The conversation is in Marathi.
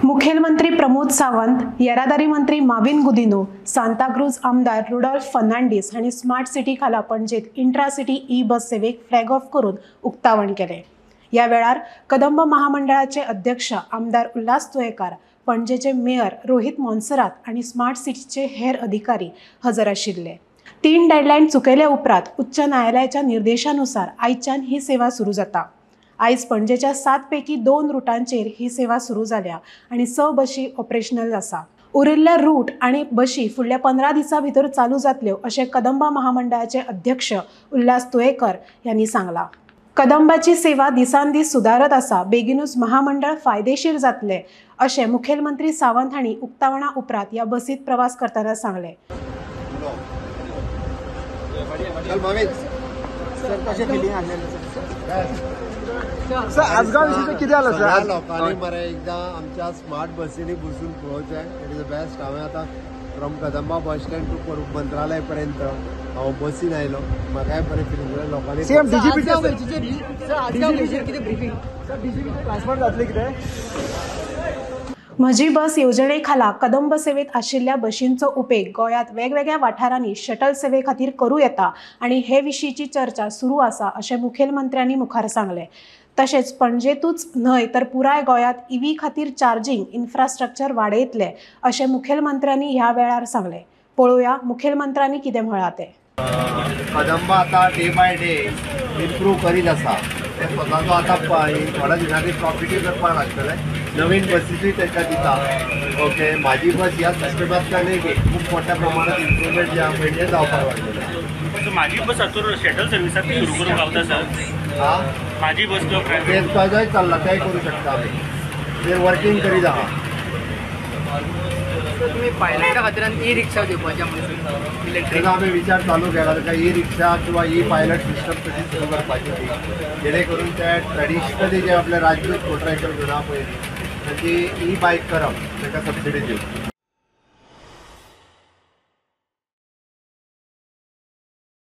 मुखेलमंत्री प्रमोद सावंत, येरादारी मंत्री माविन गुदिन्हो, सांताक्रूज आमदार रुडॉल्फ फर्नांडीस हांणी स्मार्ट सिटी खाला पणजेत इंट्रासिटी ई बस सेवेक फ्लॅग ऑफ करून उक्तावण केले। या वेळार कदंब महामंडळाचे अध्यक्ष आमदार उल्हास तुयेकार, पणजेचे मेयर रोहित मोन्सरात आणि स्मार्ट सिटीचे हेर अधिकारी हजर आशिल्ले। 3 डेडलाईन चुकयल्या उपरांत उच्च न्यायालयाच्या निर्देशानुसार आयच्यान ही सेवा सुरू जाता। आयज पणजेच्या 7 पैकी 2 रुटांचेर ही सेवा सुरू जाल्या आणि 6 बशी ऑपरेशनल आसा। उरिल्ले रूट आणि बशी फुडल्या 15 दिसां भितर चालू जातल्यो अशें कदंबा महामंडळाचे अध्यक्ष उल्हास तुयेकर यांनी सांगला। कदंबाची सेवा दिसान दीस सुदारत आसा, बेगीनूच महामंडळ फायदेशीर जातले अशें मुखेलमंत्री सावंत हांणी उक्तावणा उपरांत या बसीत प्रवास करतना सांगले। सर आजगाव विषयी किती आलं सर? लोकांनी मरे एकदा आमच्या स्मार्ट बसींनी बसून पळोवचें। It is the best. हांवें आतां from Kadamba bus stand to Mantralaya पर्यंत हांव बसीन आयलो, म्हाकाय बरें फील जालें। लोकांनी सीएम डीजीपी ट्रान्सफर जातली कितें? म्हजी बस येवजणे खाला कदंब सेवेत आशिल्ल्या बशींचो उपेग गोंयांत वेगवेगळ्या वाठारांनी शटल सेवे खातीर करूं येता आणि हे विशींची चर्चा सुरू आसा अशें मुखेलमंत्र्यांनी मुखार सांगले। तशेंच पणजेतूच न्हय तर पुराय गोंयांत ईव्ही खातीर चार्जिंग इन्फ्रास्ट्रक्चर वाडयतले अशें मुखेलमंत्र्यांनी ह्या वेळार सांगले। पळोवया मुखेलमंत्र्यांनी कितें म्हळां तें। कदंबा आतां डे बाय डे इम्प्रूव करीत आसा। ते स्वताचो आतां थोड्या दिसांनी प्रॉफिटूय करपाक लागतले। नवीन बसीसूय तांकां दिता। ओके, म्हाजी बस ह्या सिस्टमांतल्यान खूब मोठ्या प्रमाणात इम्प्रुवमेंट जे आहा पळय तें जावपाक लागतलें। माझी बस हातूर शटल सर्विसाक सुरू करूंक गावता सर? हां, माझी बस किंवा प्रायवेट तें ताजोय चल्ला, तेंय करूं शकता आमी। तें वर्कींग करीत आहा। तुम्ही पायलटा खातीर ई रिक्षा दिवपाचे म्हणून इलेक्ट्रीक तेका आमी विचार चालू केला। ताका ई रिक्षा किंवा ई पायलट सिस्टम कशी सुरू करपाची ती, जेणे करून ते ट्रेडिशनली जे आपले राजदूत मोटरसायकल घेवन आहा पळय ताची ई बायक करप, ताका सबसिडी दिवप।